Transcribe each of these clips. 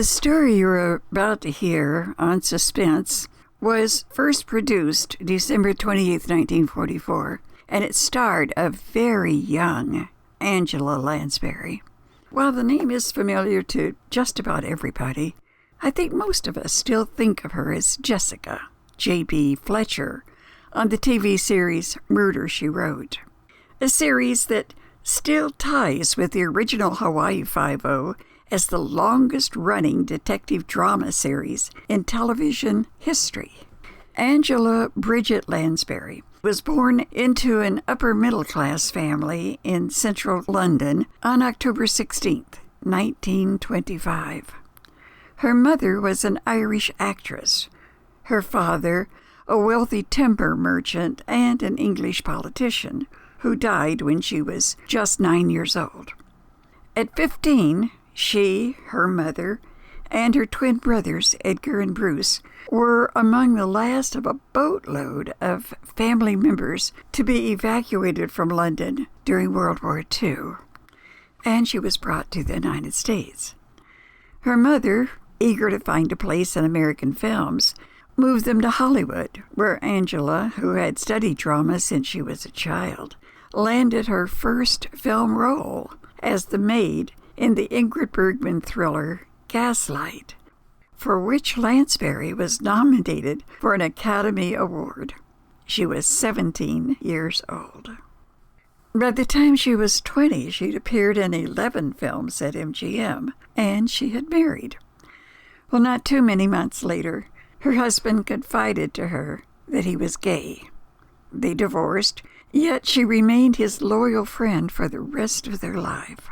The story you're about to hear on Suspense was first produced December 28, 1944, and it starred a very young Angela Lansbury. While the name is familiar to just about everybody, I think most of us still think of her as Jessica, J.B. Fletcher, on the TV series Murder, She Wrote, a series that still ties with the original Hawaii Five-0 as the longest-running detective drama series in television history. Angela Bridget Lansbury was born into an upper-middle-class family in central London on October 16, 1925. Her mother was an Irish actress. Her father, a wealthy timber merchant and an English politician, who died when she was just 9 years old. At 15, she, her mother, and her twin brothers, Edgar and Bruce, were among the last of a boatload of family members to be evacuated from London during World War II, and she was brought to the United States. Her mother, eager to find a place in American films, moved them to Hollywood, where Angela, who had studied drama since she was a child, landed her first film role as the maid in the Ingrid Bergman thriller Gaslight, for which Lansbury was nominated for an Academy Award. She was 17 years old. By the time she was 20, she'd appeared in 11 films at MGM, and she had married. Well, not too many months later, her husband confided to her that he was gay. They divorced, yet she remained his loyal friend for the rest of their life.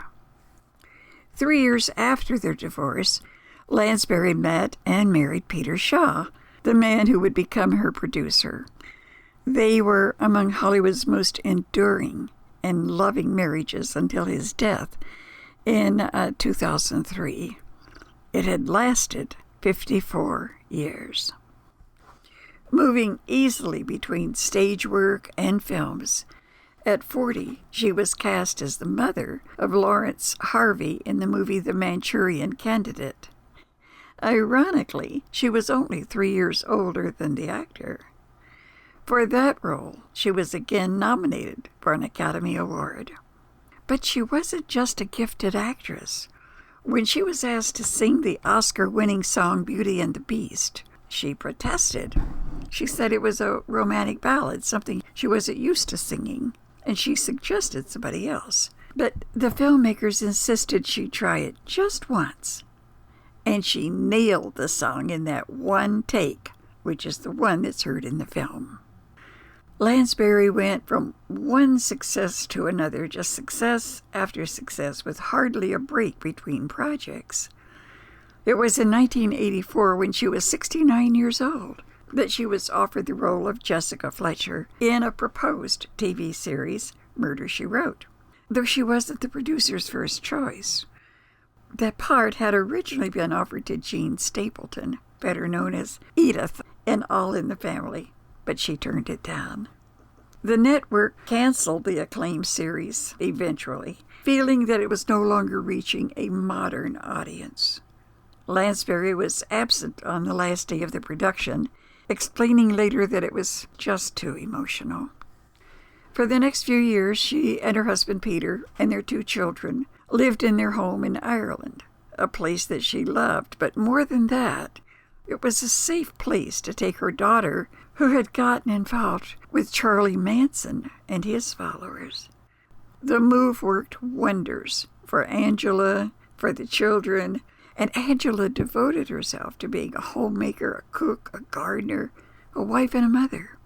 3 years after their divorce, Lansbury met and married Peter Shaw, the man who would become her producer. They were among Hollywood's most enduring and loving marriages until his death in 2003. It had lasted 54 years. Moving easily between stage work and films, at 40, she was cast as the mother of Lawrence Harvey in the movie The Manchurian Candidate. Ironically, she was only 3 years older than the actor. For that role, she was again nominated for an Academy Award. But she wasn't just a gifted actress. When she was asked to sing the Oscar-winning song Beauty and the Beast, she protested. She said it was a romantic ballad, something she wasn't used to singing, and she suggested somebody else. But the filmmakers insisted she try it just once, and she nailed the song in that one take, which is the one that's heard in the film. Lansbury went from one success to another, just success after success, with hardly a break between projects. It was in 1984, when she was 69 years old, that she was offered the role of Jessica Fletcher in a proposed TV series, Murder, She Wrote, though she wasn't the producer's first choice. That part had originally been offered to Jean Stapleton, better known as Edith in All in the Family, but she turned it down. The network canceled the acclaimed series eventually, feeling that it was no longer reaching a modern audience. Lansbury was absent on the last day of the production, explaining later that it was just too emotional. For the next few years, she and her husband Peter and their 2 children lived in their home in Ireland, a place that she loved, but more than that, it was a safe place to take her daughter, who had gotten involved with Charlie Manson and his followers. The move worked wonders for Angela, for the children, and Angela devoted herself to being a homemaker, a cook, a gardener, a wife, and a mother.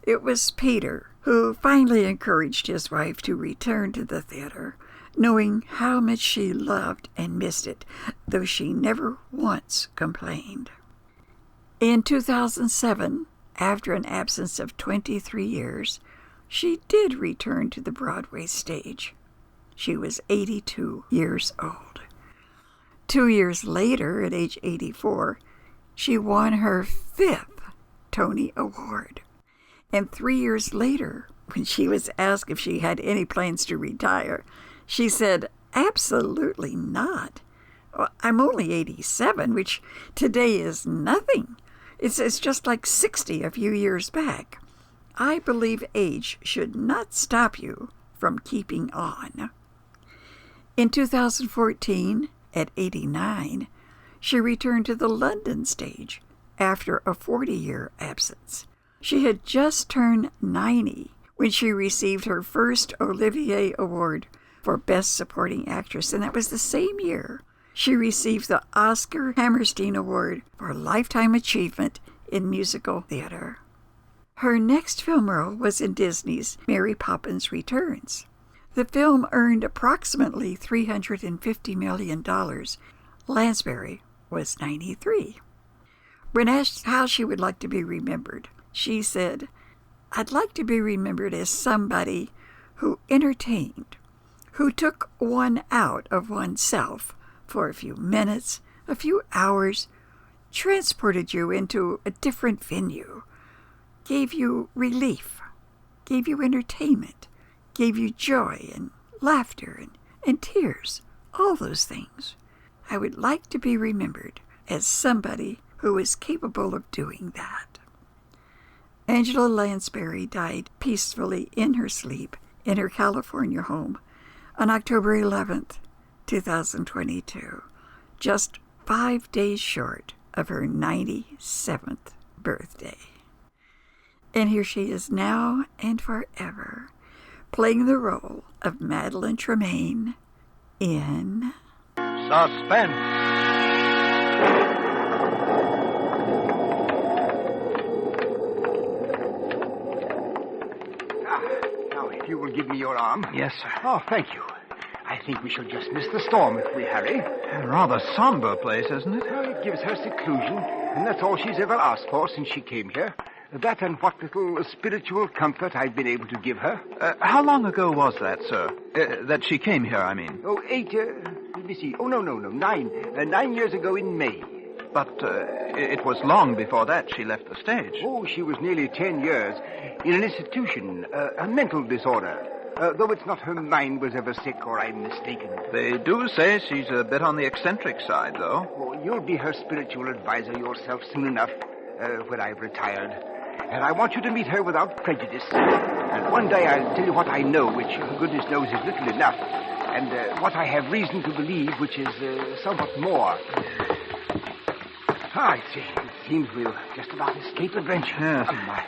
It was Peter who finally encouraged his wife to return to the theater, knowing how much she loved and missed it, though she never once complained. In 2007, after an absence of 23 years, she did return to the Broadway stage. She was 82 years old. 2 years later, at age 84, she won her 5th Tony Award. And 3 years later, when she was asked if she had any plans to retire, she said, "Absolutely not. Well, I'm only 87, which today is nothing. It's just like 60 a few years back. I believe age should not stop you from keeping on. In 2014, at 89, she returned to the London stage after a 40-year absence. She had just turned 90 when she received her first Olivier Award for Best Supporting Actress, and that was the same year she received the Oscar Hammerstein Award for Lifetime Achievement in Musical Theater. Her next film role was in Disney's Mary Poppins Returns. The film earned approximately $350 million. Lansbury was 93. When asked how she would like to be remembered, she said, "I'd like to be remembered as somebody who entertained, who took one out of oneself for a few minutes, a few hours, transported you into a different venue, gave you relief, gave you entertainment, gave you joy and laughter and tears, all those things. I would like to be remembered as somebody who is capable of doing that." Angela Lansbury died peacefully in her sleep in her California home on October 11th, 2022, just 5 days short of her 97th birthday. And here she is now and forever, playing the role of Madelin Trine in Suspense. Now, if you will give me your arm. Yes, sir. Oh, thank you. I think we shall just miss the storm if we hurry. A rather somber place, isn't it? Well, it gives her seclusion, and that's all she's ever asked for since she came here. That and what little spiritual comfort I've been able to give her. How long ago was that, sir? That she came here, I mean. Oh, let me see. Oh, no, 9. 9 years ago in May. But it was long before that she left the stage. Oh, she was nearly 10 years in an institution, a mental disorder. Though it's not her mind was ever sick or I'm mistaken. They do say she's a bit on the eccentric side, though. Oh, you'll be her spiritual advisor yourself soon enough, when I've retired. And I want you to meet her without prejudice. And one day I'll tell you what I know, which, goodness knows, is little enough. And what I have reason to believe, which is somewhat more. It seems we'll just about escape adventure. Yes. Oh, my.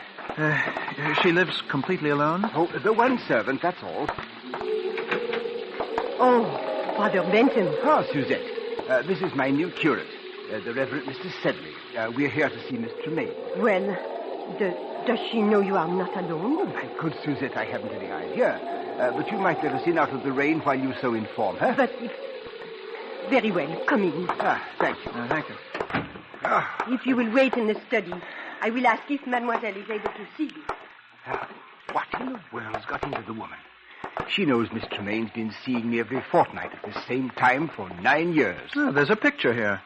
She lives completely alone? Oh, the one servant, that's all. Oh, Father Benton. Ah, Suzette. This is my new curate, the Reverend Mr. Sedley. We're here to see Miss Tremaine. Well, does she know you are not alone? My good Suzette, I haven't any idea. But you might let us in out of the rain while you so inform her. But very well, come in. Thank you. Thank you. If you will wait in the study, I will ask if Mademoiselle is able to see you. What in the world's got into the woman? She knows Miss Tremaine's been seeing me every fortnight at the same time for 9 years. There's a picture here.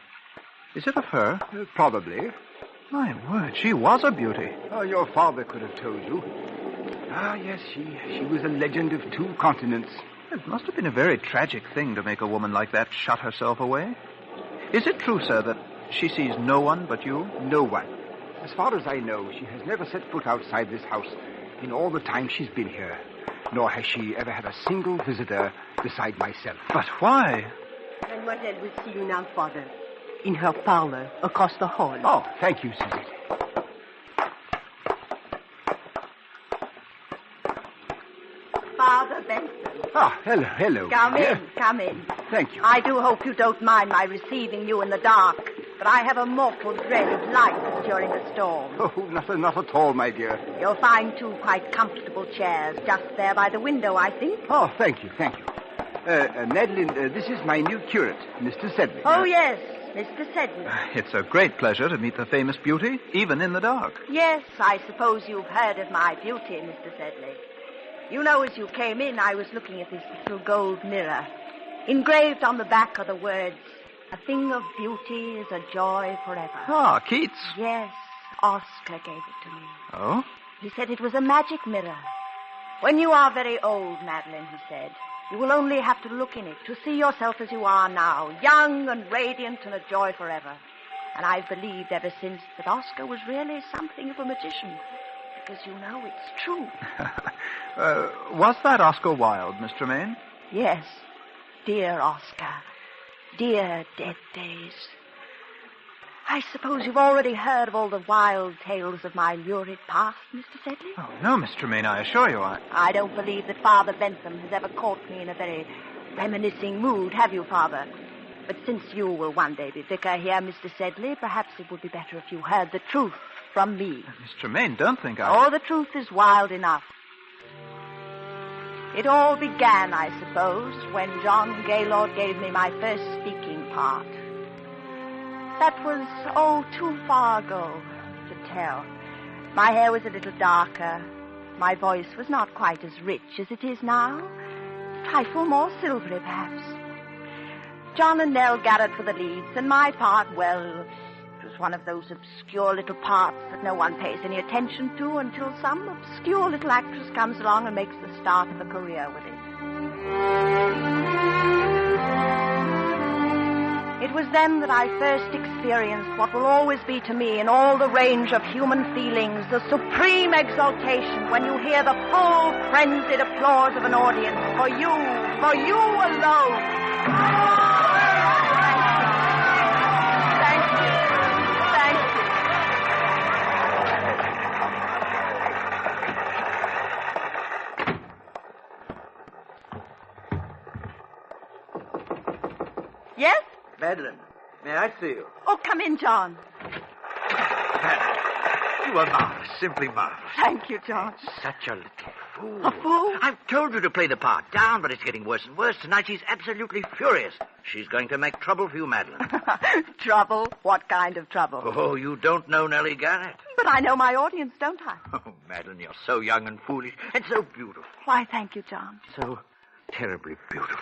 Is it of her? Probably. My word, she was a beauty. Oh, your father could have told you. Yes, she was a legend of 2 continents. It must have been a very tragic thing to make a woman like that shut herself away. Is it true, sir, that she sees no one but you? No one. As far as I know, she has never set foot outside this house in all the time she's been here. Nor has she ever had a single visitor beside myself. But why? Mademoiselle will see you now, Father. In her parlor, across the hall. Oh, thank you, Suzette. Father Benson. Hello. Come in. Thank you. I do hope you don't mind my receiving you in the dark, but I have a mortal dread of light during a storm. Oh, not at all, my dear. You'll find 2 quite comfortable chairs just there by the window, I think. Oh, thank you. Madeline, this is my new curate, Mr. Sedley. Oh, yes, Mr. Sedley. It's a great pleasure to meet the famous beauty, even in the dark. Yes, I suppose you've heard of my beauty, Mr. Sedley. You know, as you came in, I was looking at this little gold mirror. Engraved on the back are the words, "A thing of beauty is a joy forever." Keats. Yes, Oscar gave it to me. Oh? He said it was a magic mirror. When you are very old, Madeline, he said, You will only have to look in it to see yourself as you are now, young and radiant and a joy forever. And I've believed ever since that Oscar was really something of a magician. Because you know it's true. Was that Oscar Wilde, Miss Tremaine? Yes, dear Oscar. Dear dead days. I suppose you've already heard of all the wild tales of my lurid past, Mr. Sedley? Oh, no, Miss Tremaine, I assure you I don't believe that Father Bentham has ever caught me in a very reminiscing mood, have you, Father? But since you will one day be vicar here, Mr. Sedley, perhaps it would be better if you heard the truth from me. Miss Tremaine, don't think I... Oh, the truth is wild enough. It all began, I suppose, when John Gaylord gave me my first speaking part. That was, too far ago to tell. My hair was a little darker. My voice was not quite as rich as it is now. A trifle more silvery, perhaps. John and Nell Garrett were the leads, and my part, well, it was one of those obscure little parts that no one pays any attention to until some obscure little actress comes along and makes the start of a career with it. It was then that I first experienced what will always be to me in all the range of human feelings, the supreme exaltation when you hear the full frenzied applause of an audience for you alone. Yes? Madeline, may I see you? Oh, come in, John. Madeline, you are marvelous, simply marvelous. Thank you, John. Such a little fool. A fool? I've told you to play the part down, but it's getting worse and worse. Tonight she's absolutely furious. She's going to make trouble for you, Madeline. Trouble? What kind of trouble? Oh, you don't know Nellie Garrett? But I know my audience, don't I? Oh, Madeline, you're so young and foolish and so beautiful. Why, thank you, John. So terribly beautiful.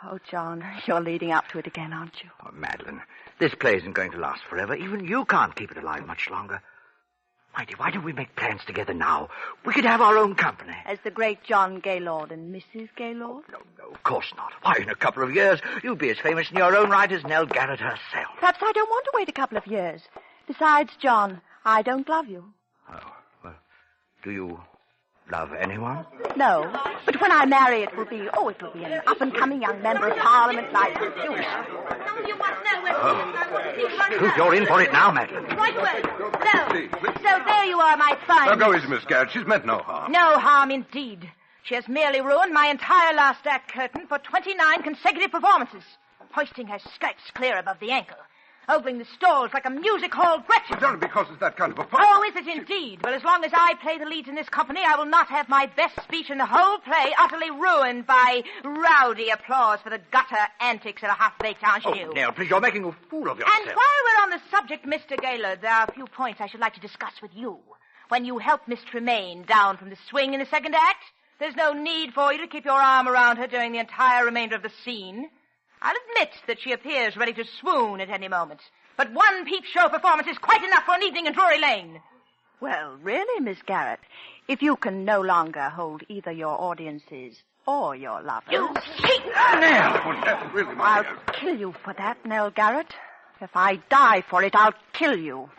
Oh, John, you're leading up to it again, aren't you? Oh, Madeline, this play isn't going to last forever. Even you can't keep it alive much longer. My dear, why don't we make plans together now? We could have our own company. As the great John Gaylord and Mrs. Gaylord? No, of course not. Why, in a couple of years, you'll be as famous in your own right as Nell Garrett herself. Perhaps I don't want to wait a couple of years. Besides, John, I don't love you. Oh, well, do you love anyone? No, but when I marry, it will be an up-and-coming young member of Parliament like you. Truth, you're in for it now, Madeline. Right word. So there you are, my fine. Now go easy, Miss Garrett. She's meant no harm. No harm indeed. She has merely ruined my entire last act curtain for 29 consecutive performances, hoisting her skirts clear above the ankle, ogling the stalls like a music hall Gretchen. It's only because it's that kind of a part. Oh, is it indeed? Well, as long as I play the leads in this company, I will not have my best speech in the whole play utterly ruined by rowdy applause for the gutter antics of a half-baked ingenue. Oh, Nell, please, you're making a fool of yourself. And while we're on the subject, Mr. Gaylord, there are a few points I should like to discuss with you. When you help Miss Tremaine down from the swing in the second act, there's no need for you to keep your arm around her during the entire remainder of the scene. I'll admit that she appears ready to swoon at any moment. But one peep show performance is quite enough for an evening in Drury Lane. Well, really, Miss Garrett, if you can no longer hold either your audiences or your lovers... You cheat! Nell! Well, that's really I'll kill you for that, Nell Garrett. If I die for it, I'll kill you.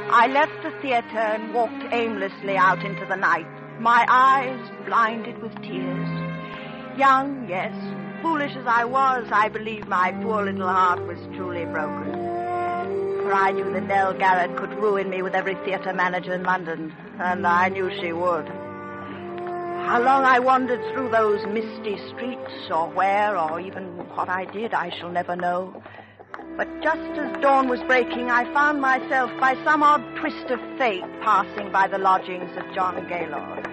I left the theater and walked aimlessly out into the night, my eyes blinded with tears. Young, yes, foolish as I was, I believed my poor little heart was truly broken. For I knew that Nell Garrett could ruin me with every theater manager in London, and I knew she would. How long I wandered through those misty streets, or where, or even what I did, I shall never know. But just as dawn was breaking, I found myself, by some odd twist of fate, passing by the lodgings of John Gaylord.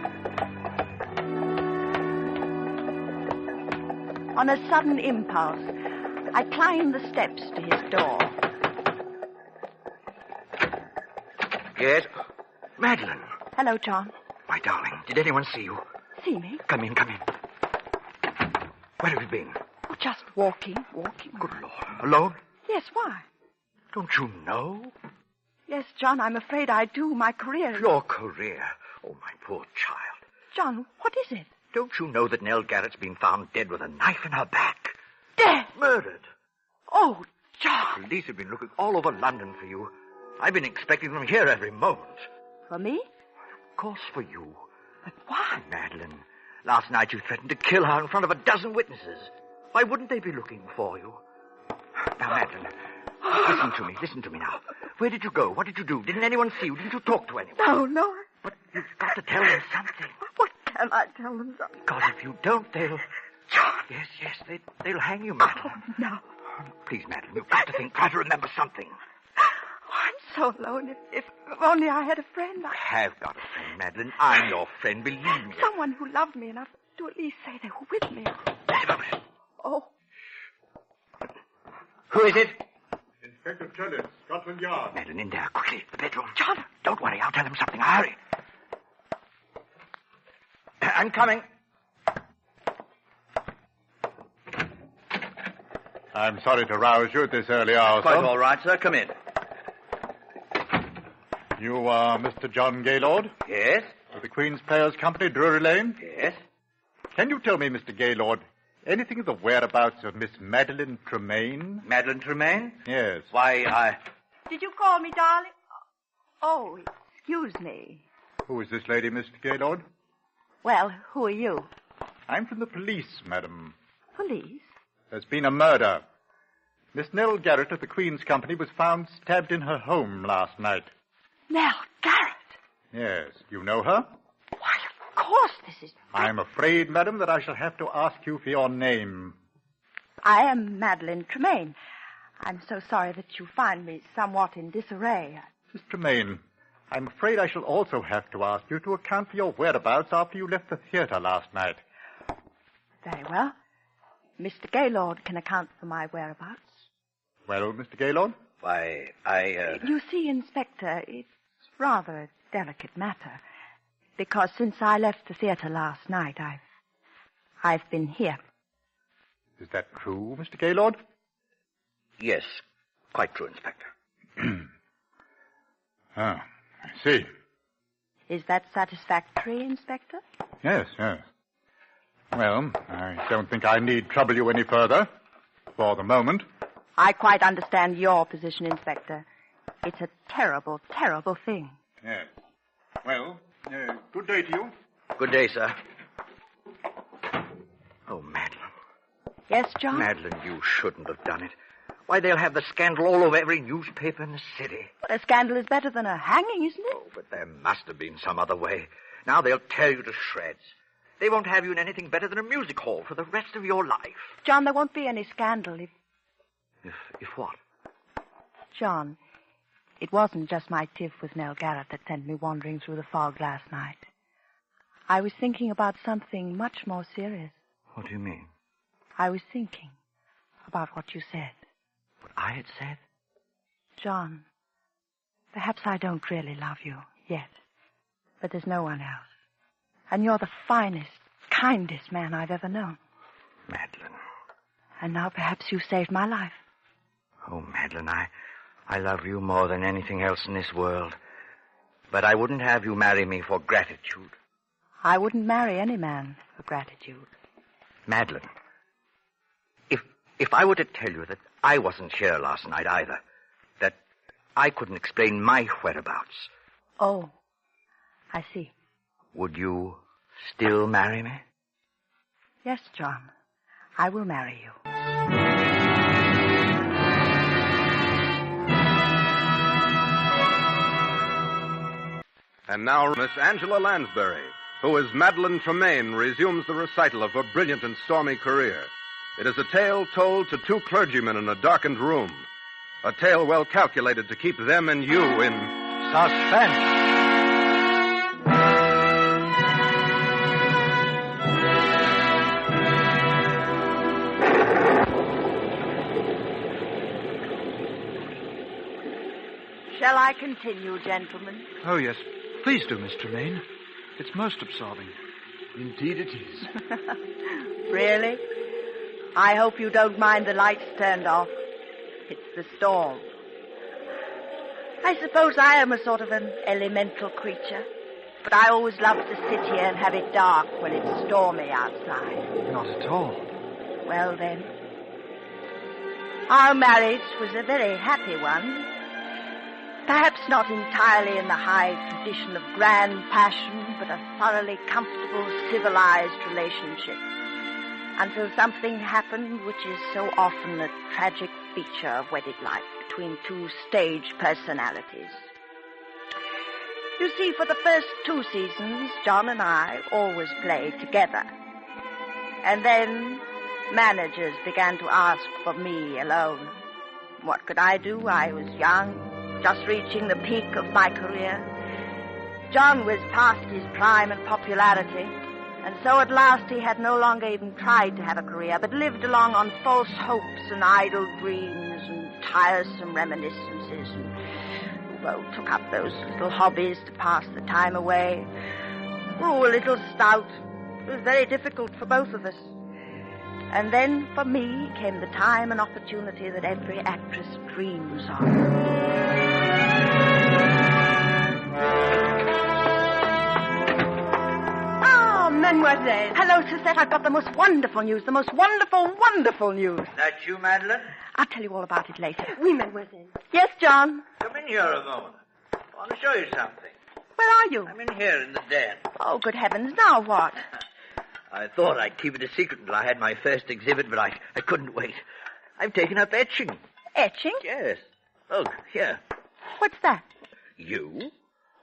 On a sudden impulse, I climbed the steps to his door. Yes? Madeline. Hello, John. My darling, did anyone see you? See me? Come in. Where have you been? Oh, just walking. Good Lord. Alone? Yes, why? Don't you know? Yes, John, I'm afraid I do. My career... Your career? Oh, my poor child. John, what is it? Don't you know that Nell Garrett's been found dead with a knife in her back? Dead? Murdered. Oh, John. The police have been looking all over London for you. I've been expecting them here every moment. For me? Of course for you. But why? Madeline, last night you threatened to kill her in front of a dozen witnesses. Why wouldn't they be looking for you? Now, Madeline, listen to me now. Where did you go? What did you do? Didn't anyone see you? Didn't you talk to anyone? No. But you've got to tell them something. What can I tell them, John? Because if you don't, they'll... Yes, they'll hang you, Madeline. Oh, no. Please, Madeline, you've got to think. Try to remember something. Oh, I'm so alone. If only I had a friend. I have got a friend, Madeline. I'm your friend, believe me. Someone who loved me enough to at least say they were with me. Oh. Who is it? Inspector Trellis, Scotland Yard. Madeline, in there, quickly, the bedroom. John! Don't worry, I'll tell him something. Hurry. I'm coming. I'm sorry to rouse you at this early hour, Quite sir. all right, sir. Come in. You are Mr. John Gaylord? Yes? Of the Queen's Players Company, Drury Lane? Yes? Can you tell me, Mr. Gaylord, anything of the whereabouts of Miss Madelin Trine? Madelin Trine? Yes. Why, Did you call me, darling? Oh, excuse me. Who is this lady, Mr. Gaylord? Well, who are you? I'm from the police, madam. Police? There's been a murder. Miss Nell Garrett of the Queen's Company was found stabbed in her home last night. Nell Garrett? Yes. You know her? Why, of course this is... I'm afraid, madam, that I shall have to ask you for your name. I am Madelin Trine. I'm so sorry that you find me somewhat in disarray. Miss Tremaine, I'm afraid I shall also have to ask you to account for your whereabouts after you left the theater last night. Very well. Mr. Gaylord can account for my whereabouts. Well, Mr. Gaylord? Why, You see, Inspector, it's rather a delicate matter. Because since I left the theater last night, I've been here. Is that true, Mr. Gaylord? Yes, quite true, Inspector. I see. Is that satisfactory, Inspector? Yes. Well, I don't think I need trouble you any further, for the moment. I quite understand your position, Inspector. It's a terrible, terrible thing. Yes. Well, good day to you. Good day, sir. Oh, Madeline. Yes, John? Madeline, you shouldn't have done it. Why, they'll have the scandal all over every newspaper in the city. Well, a scandal is better than a hanging, isn't it? Oh, but there must have been some other way. Now they'll tear you to shreds. They won't have you in anything better than a music hall for the rest of your life. John, there won't be any scandal if... If what? John, it wasn't just my tiff with Nell Garrett that sent me wandering through the fog last night. I was thinking about something much more serious. What do you mean? I was thinking about what you said. What I had said? John, perhaps I don't really love you yet, but there's no one else. And you're the finest, kindest man I've ever known. Madeline. And now perhaps you've saved my life. Oh, Madeline, I love you more than anything else in this world. But I wouldn't have you marry me for gratitude. I wouldn't marry any man for gratitude. Madeline, if I were to tell you that I wasn't here last night either, that I couldn't explain my whereabouts... Oh, I see. Would you still marry me? Yes, John, I will marry you. And now Miss Angela Lansbury, who as Madelin Trine resumes the recital of her brilliant and stormy career. It is a tale told to two clergymen in a darkened room. A tale well calculated to keep them and you in suspense. Shall I continue, gentlemen? Oh, yes. Please do, Miss Tremaine. It's most absorbing. Indeed it is. Really? I hope you don't mind the lights turned off. It's the storm. I suppose I am a sort of an elemental creature. But I always love to sit here and have it dark when it's stormy outside. Not at all. Well, then. Our marriage was a very happy one. Perhaps not entirely in the high tradition of grand passion, but a thoroughly comfortable, civilized relationship. Until something happened which is so often a tragic feature of wedded life between two stage personalities. You see, for the first 2 seasons, John and I always played together. And then managers began to ask for me alone. What could I do? I was young, just reaching the peak of my career. John was past his prime and popularity, and so at last he had no longer even tried to have a career, but lived along on false hopes and idle dreams and tiresome reminiscences and, well, took up those little hobbies to pass the time away. Oh, a little stout. It was very difficult for both of us. And then, for me, came the time and opportunity that every actress dreams of. Ah, Mademoiselle. Hello, Susette. I've got the most wonderful news. The most wonderful, wonderful news. That you, Madeline? I'll tell you all about it later. Oui, mademoiselle. Yes, John? Come in here a moment. I want to show you something. Where are you? I'm in here in the den. Oh, good heavens. Now what? I thought I'd keep it a secret until I had my first exhibit, but I couldn't wait. I've taken up etching. Etching? Yes. Look, here. What's that? You?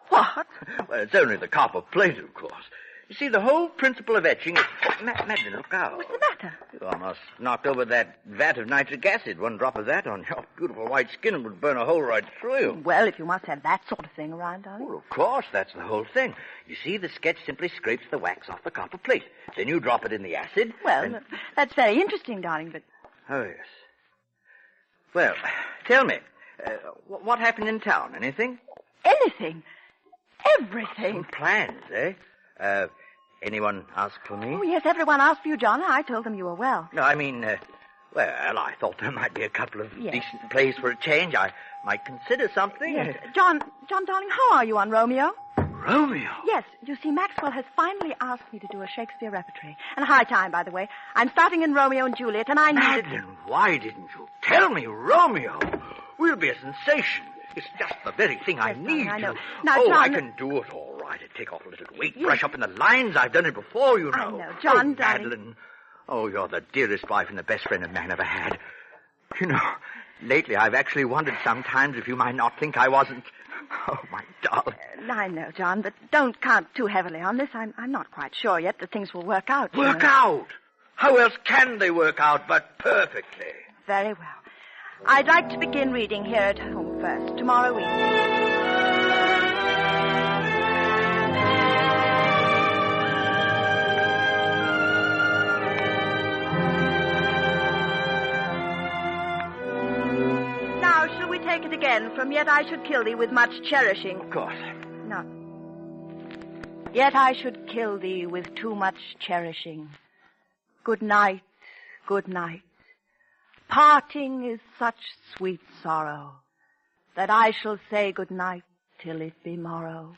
What? Well, it's only the copper plate, of course. You see, the whole principle of etching is... Oh, Madeline, look out. What's the matter? You almost knocked over that vat of nitric acid. One drop of that on your beautiful white skin would burn a hole right through you. Well, if you must have that sort of thing around, darling. Well, of course, that's the whole thing. You see, the sketch simply scrapes the wax off the copper plate. Then you drop it in the acid. Well, and... that's very interesting, darling, but... Oh, yes. Well, tell me, what happened in town? Anything? Anything. Everything. Plans, eh? Anyone ask for me? Oh, yes, everyone asked for you, John. I told them you were well. No, I mean, well, I thought there might be a couple of decent plays for a change. I might consider something. Yes. John, darling, how are you on Romeo? Romeo? Yes. You see, Maxwell has finally asked me to do a Shakespeare repertory. And high time, by the way. I'm starting in Romeo and Juliet, and I needed... Madeline, why didn't you tell me Romeo? We'll be a sensation. It's just the very thing I need. I know. To... Now, John... I can do it all right. I'd take off a little weight, brush up in the lines. I've done it before, you know. I know. John, darling. Madeline. Oh, you're the dearest wife and the best friend a man ever had. You know, lately I've actually wondered sometimes if you might not think I wasn't... Oh, my darling. I know, John, but don't count too heavily on this. I'm not quite sure yet that things will work out. Work out? How else can they work out but perfectly? Very well. I'd like to begin reading here at home first, tomorrow evening. Now, shall we take it again from yet I should kill thee with much cherishing? Of course. No. Yet I should kill thee with too much cherishing. Good night, good night. Parting is such sweet sorrow that I shall say good night till it be morrow.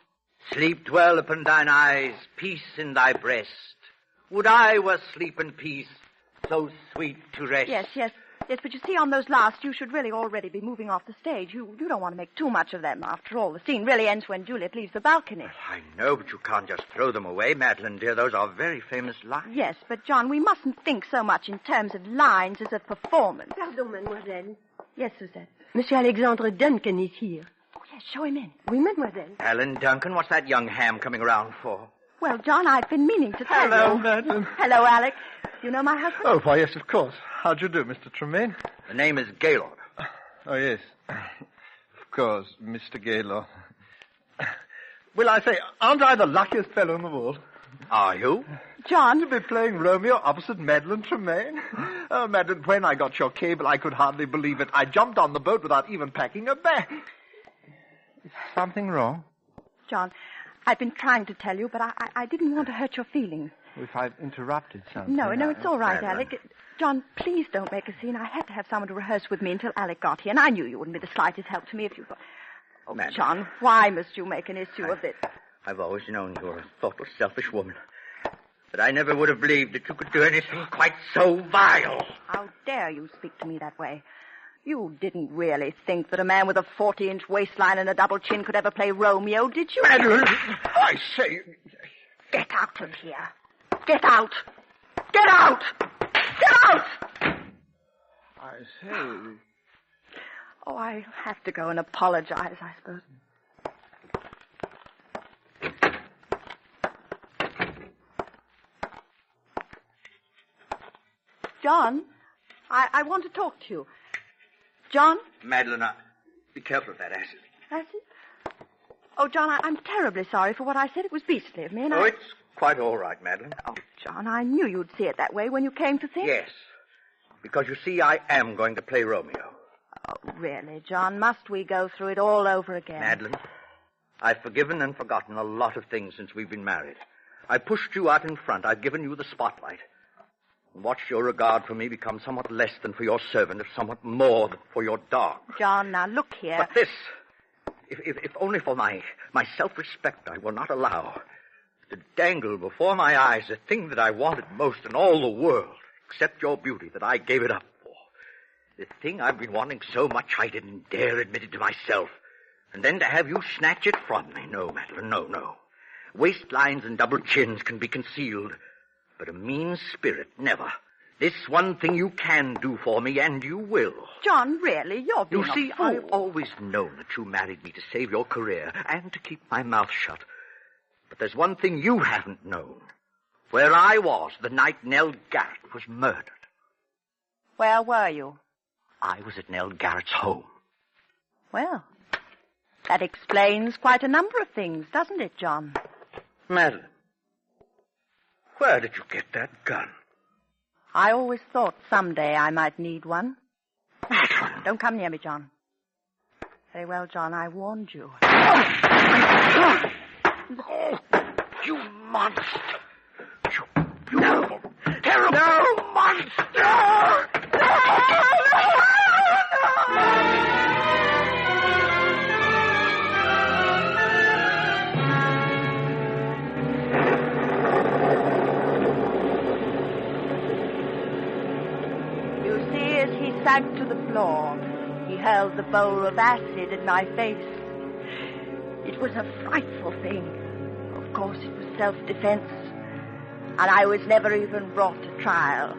Sleep dwell upon thine eyes, peace in thy breast. Would I were sleep and peace, so sweet to rest. Yes, but you see, on those last, you should really already be moving off the stage. You don't want to make too much of them. After all, the scene really ends when Juliet leaves the balcony. I know, but you can't just throw them away, Madeline, dear. Those are very famous lines. Yes, but, John, we mustn't think so much in terms of lines as of performance. Pardon, mademoiselle. Yes, Suzette. Monsieur Alexandre Duncan is here. Oh, yes, show him in. Oui, mademoiselle. Alan Duncan, what's that young ham coming around for? Well, John, I've been meaning to tell you. Hello, Madeline. Hello, Alex. You know my husband? Oh, why, yes, of course. How do you do, Mr. Tremaine? The name is Gaylord. Oh, yes. Of course, Mr. Gaylord. Well, I say, aren't I the luckiest fellow in the world? Are you? John? To be playing Romeo opposite Madelin Trine. Oh, Madeline, when I got your cable, I could hardly believe it. I jumped on the boat without even packing a bag. Is something wrong? John, I've been trying to tell you, but I didn't want to hurt your feelings. If I've interrupted something. No, it's all right, Madeline. Alec. John, please don't make a scene. I had to have someone to rehearse with me until Alec got here, and I knew you wouldn't be the slightest help to me if you... Oh, Madam. John, why must you make an issue of it? I've always known you were a thoughtless, selfish woman. But I never would have believed that you could do anything quite so vile. How dare you speak to me that way? You didn't really think that a man with a 40-inch waistline and a double chin could ever play Romeo, did you? Madeline, I say... Get out of here. Get out. Get out. Get out! I say... Oh, I have to go and apologize, I suppose. John, I want to talk to you. John? Madeline, be careful of that acid. Acid? Oh, John, I'm terribly sorry for what I said. It was beastly of me, and It's quite all right, Madeline. Oh, John, I knew you'd see it that way when you came to think. Yes. Because, you see, I am going to play Romeo. Oh, really, John? Must we go through it all over again? Madeline, I've forgiven and forgotten a lot of things since we've been married. I pushed you out in front. I've given you the spotlight. And watched your regard for me become somewhat less than for your servant, if somewhat more than for your dog. John, now look here. But this, if only for my self-respect, I will not allow to dangle before my eyes a thing that I wanted most in all the world, except your beauty, that I gave it up for. The thing I've been wanting so much I didn't dare admit it to myself. And then to have you snatch it from me. No, Madeline, no. Waistlines and double chins can be concealed, but a mean spirit, never. This one thing you can do for me, and you will. John, really, you're being You see, a fool. I've always known that you married me to save your career and to keep my mouth shut. But there's one thing you haven't known. Where I was the night Nell Garrett was murdered. Where were you? I was at Nell Garrett's home. Well, that explains quite a number of things, doesn't it, John? Madeline, where did you get that gun? I always thought someday I might need one. Madeline! Don't come near me, John. Very well, John, I warned you. Oh, you monster! You beautiful, terrible monster! Sank to the floor. He hurled the bowl of acid at my face. It was a frightful thing. Of course, it was self-defense. And I was never even brought to trial,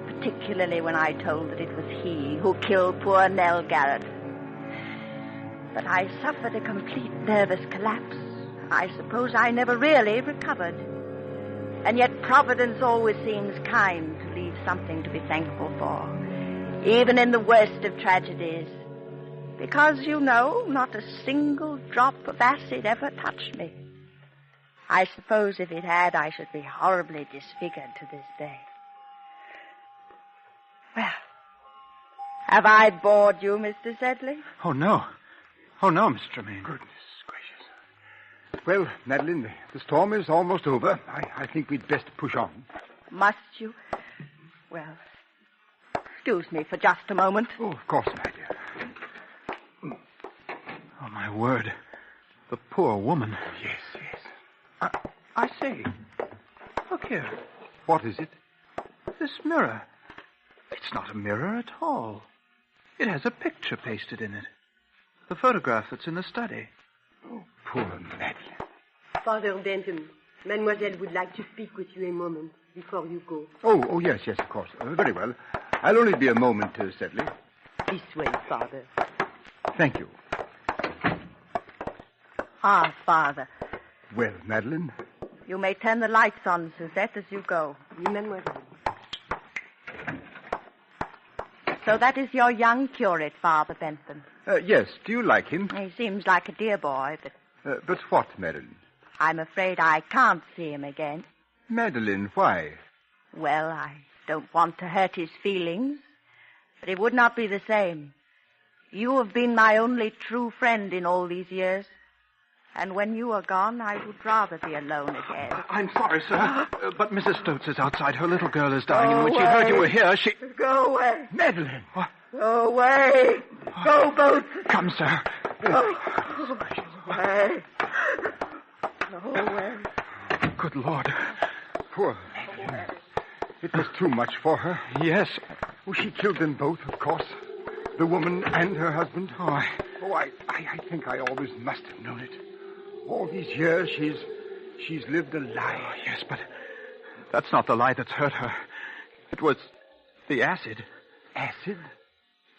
particularly when I told that it was he who killed poor Nell Garrett. But I suffered a complete nervous collapse. I suppose I never really recovered. And yet Providence always seems kind to leave something to be thankful for, even in the worst of tragedies. Because, you know, not a single drop of acid ever touched me. I suppose if it had, I should be horribly disfigured to this day. Well, have I bored you, Mr. Sedley? Oh, no, Miss Tremaine. Goodness gracious. Well, Madeline, the storm is almost over. I think we'd best push on. Must you? Well, excuse me for just a moment. Oh, of course, my dear. Oh, my word. The poor woman. Yes. I say, look here. What is it? This mirror. It's not a mirror at all. It has a picture pasted in it. The photograph that's in the study. Oh, poor Madeline. Father Bentham, Mademoiselle would like to speak with you a moment before you go. Oh, yes, of course. Very well. I'll only be a moment, Sedley. This way, Father. Thank you. Ah, Father. Well, Madeline? You may turn the lights on, Suzette, as you go. Oui, Mademoiselle. So that is your young curate, Father Bentham. Yes. Do you like him? He seems like a dear boy, but But what, Madeline? I'm afraid I can't see him again. Madeline, why? Well, I don't want to hurt his feelings, but it would not be the same. You have been my only true friend in all these years, and when you are gone, I would rather be alone again. I'm sorry, sir, but Mrs. Stotz is outside. Her little girl is dying, and when she heard you were here, she... Go away. Madeline! What? Go away. Go both. Come, sir. Well. Oh, well. Good Lord. Poor Madeline. It was too much for her. Yes. Oh, she killed them both, of course. The woman and her husband. I think I always must have known it. All these years, she's lived a lie. Oh, yes, but that's not the lie that's hurt her. It was the acid. Acid?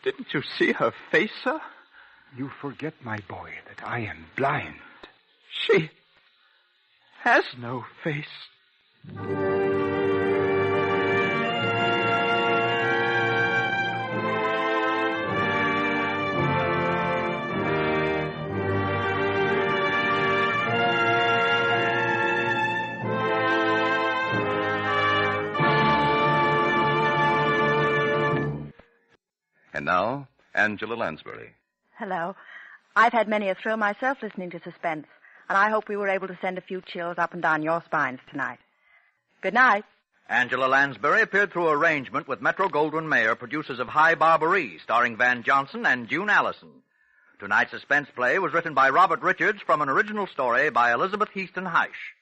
Didn't you see her face, sir? You forget, my boy, that I am blind. She has no face. And now, Angela Lansbury. Hello. I've had many a thrill myself listening to Suspense, and I hope we were able to send a few chills up and down your spines tonight. Good night. Angela Lansbury appeared through arrangement with Metro-Goldwyn-Mayer, producers of High Barbaree, starring Van Johnson and June Allison. Tonight's Suspense play was written by Robert Richards from an original story by Elizabeth Heaston Heisch.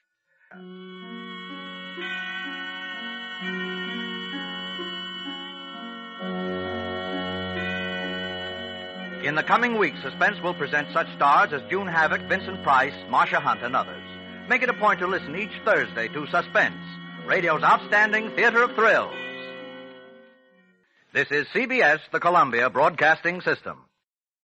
In the coming weeks, Suspense will present such stars as June Havoc, Vincent Price, Marcia Hunt, and others. Make it a point to listen each Thursday to Suspense, radio's outstanding theater of thrills. This is CBS, the Columbia Broadcasting System.